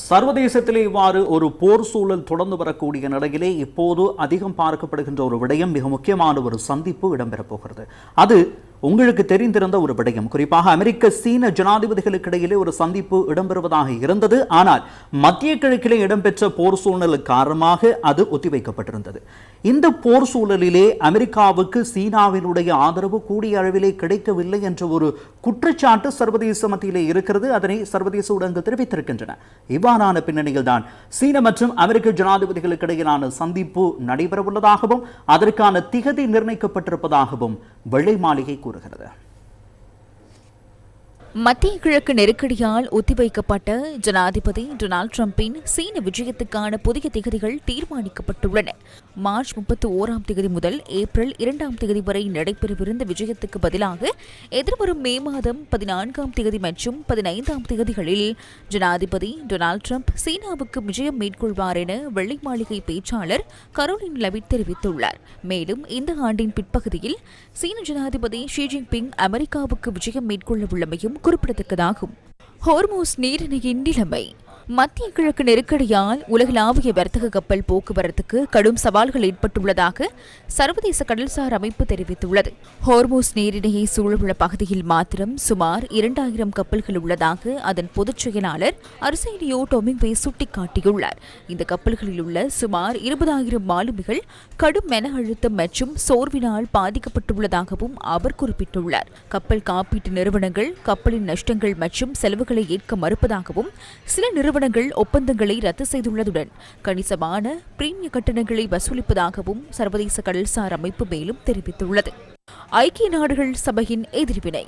சர்வதேசத்திலே இவ்வாறு ஒரு போர் சூழல் தொடர்ந்து வரக்கூடிய நிலையிலே இப்போது அதிகம் பார்க்கப்படுகின்ற ஒரு விடயம், மிக முக்கியமான ஒரு சந்திப்பு இடம்பெறப் போகிறது. அது உங்களுக்கு தெரிந்திருந்த ஒரு விடயம். குறிப்பாக அமெரிக்க சீன ஜனாதிபதிகளுக்கு இடையிலே ஒரு சந்திப்பு இடம்பெறுவதாக இருந்தது. ஆனால் மத்திய கிழக்கிலே இடம்பெற்ற போர் சூழல் காரணமாக அது ஒத்திவைக்கப்பட்டிருந்தது. இந்த போர் சூழலிலே அமெரிக்காவுக்கு சீனாவினுடைய ஆதரவு கூடிய அளவிலே கிடைக்கவில்லை என்ற ஒரு குற்றச்சாட்டு சர்வதேச மத்தியிலே இருக்கிறது. அதனை சர்வதேச ஊடகங்கள் தெரிவித்திருக்கின்றன. இவ்வாறான பின்னணியில் தான் சீன மற்றும் அமெரிக்க ஜனாதிபதிகளுக்கு இடையிலான சந்திப்பு நடைபெறவுள்ளதாகவும் அதற்கான திகதி நிர்ணயிக்கப்பட்டிருப்பதாகவும் வெள்ளை மாளிகை கூறுகிறது. மத்திய கிழக்கு நெருக்கடியால் ஒத்திவைக்கப்பட்ட ஜனாதிபதி டொனால்டு டிரம்பின் சீன விஜயத்துக்கான புதிய திகதிகள் தீர்மானிக்கப்பட்டுள்ளன. மார்ச் 31ஆம் தேதி முதல் ஏப்ரல் 2ஆம் தேதி வரை நடைபெறவிருந்த விஜயத்துக்கு பதிலாக எதிர்வரும் மே மாதம் 14ஆம் தேதி மற்றும் 15ஆம் தேதிகளில் ஜனாதிபதி டொனால்டு டிரம்ப் சீனாவுக்கு விஜயம் மேற்கொள்வார் என வெள்ளை மாளிகை பேச்சாளர் கரோலின் லெவிட் தெரிவித்துள்ளார். மேலும் இந்த ஆண்டின் பிற்பகுதியில் சீன ஜனாதிபதி ஷி ஜின்பிங் அமெரிக்காவுக்கு விஜயம் மேற்கொள்ள உள்ளமையும் குறிப்பிடத்தக்கதாகும். ஹோர்மூஸ் நீரிணையின் நிலைமை. மத்திய கிழக்கு நெருக்கடியால் உலகளாவிய வர்த்தக கப்பல் போக்குவரத்துக்கு கடும் சவால்கள் ஏற்பட்டுள்ளதாக சர்வதேச கடல்சார் அமைப்பு தெரிவித்துள்ளது. ஹோர்மூஸ் நீரிணையை சூழவுள்ள பகுதியில் மாத்திரம் சுமார் 2000 கப்பல்கள் உள்ளதாக அதன் பொதுச் செயலாளர் அர்சேனியோ டொமிங்வே சுட்டிக்காட்டியுள்ளார். இந்த கப்பல்களில் உள்ள சுமார் 20,000 மாலுமிகள் கடும் மன அழுத்தம் மற்றும் சோர்வினால் பாதிக்கப்பட்டுள்ளதாகவும் அவர் குறிப்பிட்டுள்ளார். கப்பல் காப்பீட்டு நிறுவனங்கள் கப்பலின் நஷ்டங்கள் மற்றும் செலவுகளை ஏற்க மறுப்பதாகவும் சில நிறுவனங்கள் ஒப்பந்தங்களை ரத்து செய்துள்ளதுடன் கணிசமான பிரீமிய கட்டணங்களை வசூலிப்பதாகவும் சர்வதேச கடல்சார் அமைப்பு மேலும் தெரிவித்துள்ளது. ஐக்கிய நாடுகள் சபையின் எதிர்வினை.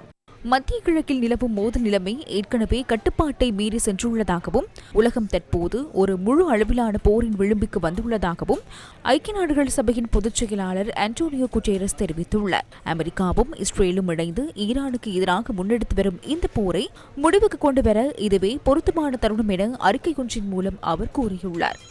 மத்திய கிழக்கில் நிலவும் மோதல் நிலைமை ஏற்கனவே கட்டுப்பாட்டை மீறி சென்றுள்ளதாகவும் உலகம் தற்போது ஒரு முழு அளவிலான போரின் விளிம்புக்கு வந்துள்ளதாகவும் ஐக்கிய நாடுகள் சபையின் பொதுச் செயலாளர் ஆண்டோனியோ குட்டேரஸ் தெரிவித்துள்ளார். அமெரிக்காவும் இஸ்ரேலும் இணைந்து ஈரானுக்கு எதிராக முன்னெடுத்து வரும் இந்த போரை முடிவுக்கு கொண்டுவர இதுவே பொருத்தமான தருணம் என அறிக்கை ஒன்றின் மூலம் அவர் கூறியுள்ளார்.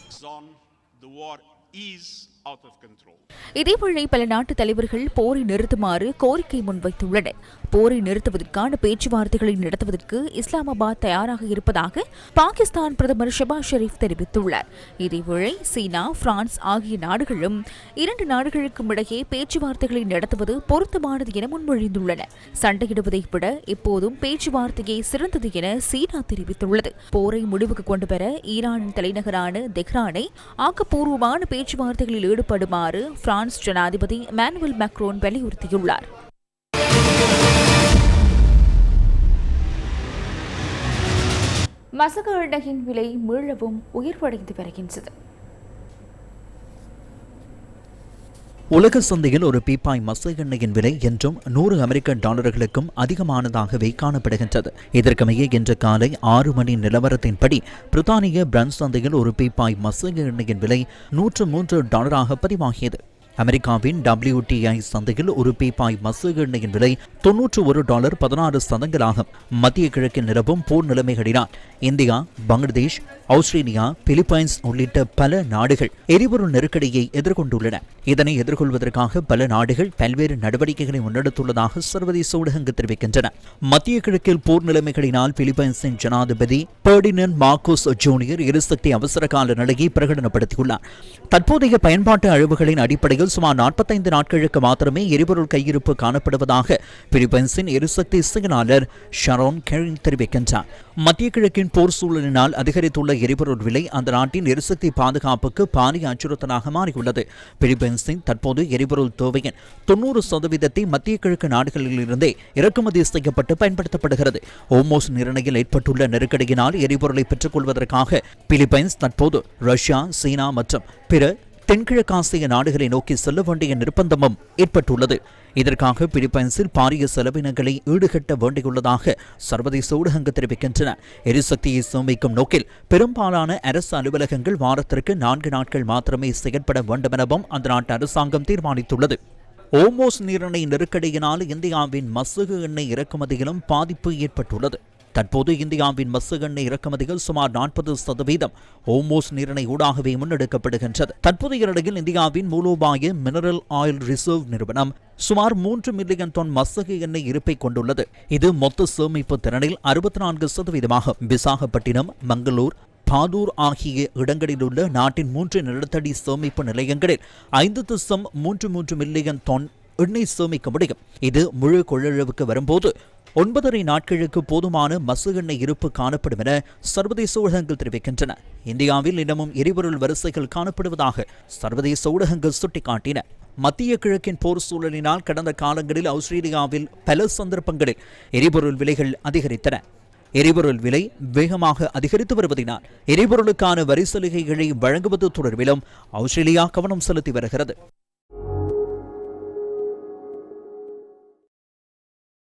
இதேவேளை பல நாட்டு தலைவர்கள் போரை நிறுத்துமாறு கோரிக்கை முன்வைத்துள்ளனர். போரை நிறுத்துவதற்கான பேச்சுவார்த்தைகளை நடத்துவதற்கு இஸ்லாமாபாத் தயாராக இருப்பதாக பாகிஸ்தான் பிரதமர் ஷெபாஸ் ஷெரீப் தெரிவித்துள்ளார். இதேவேளை சீனா, பிரான்ஸ் ஆகிய நாடுகளும் 2 நாடுகளுக்கும் இடையே பேச்சுவார்த்தைகளை நடத்துவது பொருத்தமானது என முன்மொழிந்துள்ளன. சண்டையிடுவதை விட எப்போதும் பேச்சுவார்த்தையே சிறந்தது என சீனா தெரிவித்துள்ளது. போரை முடிவுக்கு கொண்டுவர ஈரானின் தலைநகரான தெஹ்ரானை ஆக்கப்பூர்வமான பேச்சுவார்த்தைகளில் ஈடுபடுமாறு பிரான்ஸ் ஜனாதிபதி இமானுவேல் மேக்ரோன் வலியுறுத்தியுள்ளார். மசகு எண்ணெயின் விலை மீளவும் உயர்வடைந்து வருகின்றது. உலக சந்தையில் ஒரு பீப்பாய் மசகு எண்ணெயின் விலை என்றும் $100 அதிகமானதாகவே காணப்படுகின்றது. இதற்கமைய இன்று காலை 6 மணி நிலவரத்தின்படி பிரித்தானிய பிராண்ட் சந்தையில் ஒரு பீப்பாய் மசகு எண்ணெயின் விலை $103 பதிவாகியது. அமெரிக்காவின் WTI சந்தையில் ஒரு பீப்பாய் மசகு எண்ணெயின் விலை $91.16 மத்திய கிழக்கில் நிலவும் போர் நிலைமைகளினால் இந்தியா, பங்களாதேஷ், ஆஸ்திரேலியா, பிலிப்பைன்ஸ் உள்ளிட்ட பல நாடுகள் எரிபொருள் நெருக்கடியை எதிர்கொண்டுள்ளன. இதனை எதிர்கொள்வதற்காக பல நாடுகள் பல்வேறு நடவடிக்கைகளை முன்னெடுத்துள்ளதாக சர்வதேச ஊடகங்கள் தெரிவிக்கின்றன. மத்திய கிழக்கில் போர் நிலைமைகளினால் பிலிப்பைன்ஸின் ஜனாதிபதி பெர்டினண்ட் மார்கோஸ் ஜூனியர் எரிசக்தி அவசர கால நிலையை பிரகடனப்படுத்தியுள்ளார். தற்போதைய பயன்பாட்டு அளவுகளின் அடிப்படையில் சுமார் 45 நாட்களுக்கு மாத்திரமே எரிபொருள் கையிருப்பு காணப்படுவதாக பிலிப்பைன்ஸின் எரிசக்தி செயலாளர் ஷரோன் கெரின் தெரிவிக்கின்றார். மத்திய கிழக்கின் போர் சூழலினால் அதிகரித்துள்ள எரிபொருள் விலை அந்த நாட்டின் எரிசக்தி பாதுகாப்புக்கு பாரிய அச்சுறுத்தலாக மாறியுள்ளது. பிலிப்பைன்ஸின் தற்போது எரிபொருள் தேவையின் 90% மத்திய கிழக்கு நாடுகளிலிருந்தே இறக்குமதி செய்யப்பட்டு பயன்படுத்தப்படுகிறது. ஹோர்மூஸ் நீரிணையில் ஏற்பட்டுள்ள நெருக்கடியினால் எரிபொருளை பெற்றுக் கொள்வதற்காக பிலிப்பைன்ஸ் தற்போது ரஷ்யா, சீனா மற்றும் பிற தென்கிழக்காசிய நாடுகளை நோக்கி செல்ல வேண்டிய நிர்பந்தமும் ஏற்பட்டுள்ளது. இதற்காக பிலிப்பைன்ஸில் பாரிய செலவினங்களை ஈடுகட்ட வேண்டியுள்ளதாக சர்வதேச ஊடகங்கள் தெரிவிக்கின்றன. எரிசக்தியை சேமிக்கும் நோக்கில் பெரும்பாலான அரசு அலுவலகங்கள் வாரத்திற்கு 4 நாட்கள் மாத்திரமே செயற்பட வேண்டும் எனவும் அந்த நாட்டு அரசாங்கம் தீர்மானித்துள்ளது. ஹோர்மூஸ் நீரிணை நெருக்கடியினால் இந்தியாவின் மசகு எண்ணெய் இறக்குமதியிலும் பாதிப்பு ஏற்பட்டுள்ளது. தற்போது இந்தியாவின் மசகு எண்ணெய் இறக்குமதிகள் சுமார் 40% ஹோர்மூஸ் நீரிணை ஊடாகவே முன்னெடுக்கப்படுகின்றது. தற்போதைய நிலையில் இந்தியாவின் மூலோபாய மினரல் ஆயில் ரிசர்வ் நிறுவனம் சுமார் 3 மில்லியன் டன் மசகு எண்ணெய் இருப்பை கொண்டுள்ளது. இது மொத்த சேமிப்பு திறனில் 64%. விசாகப்பட்டினம், மங்களூர், பாதூர் ஆகிய இடங்களில் உள்ள நாட்டின் 3 நிலத்தடி சேமிப்பு நிலையங்களில் 5.33 மில்லியன் தொன் எண்ணெய் சேமிக்க முடியும். இது முழு கொள்ளளவுக்கு வரும்போது 9.5 நாட்களுக்கு போதுமான மசு எண்ணெய் இருப்பு காணப்படும் என சர்வதேச ஊடகங்கள் தெரிவிக்கின்றன. இந்தியாவில் இன்னமும் எரிபொருள் வரிசைகள் காணப்படுவதாக சர்வதேச ஊடகங்கள் சுட்டிக்காட்டின. மத்திய கிழக்கின் போர் சூழலினால் கடந்த காலங்களில் ஆஸ்திரேலியாவில் பல சந்தர்ப்பங்களில் எரிபொருள் விலைகள் அதிகரித்தன. எரிபொருள் விலை வேகமாக அதிகரித்து வருவதனால் எரிபொருளுக்கான வரி சலுகைகளை வழங்குவது தொடர்பிலும் ஆஸ்திரேலியா கவனம் செலுத்தி வருகிறது.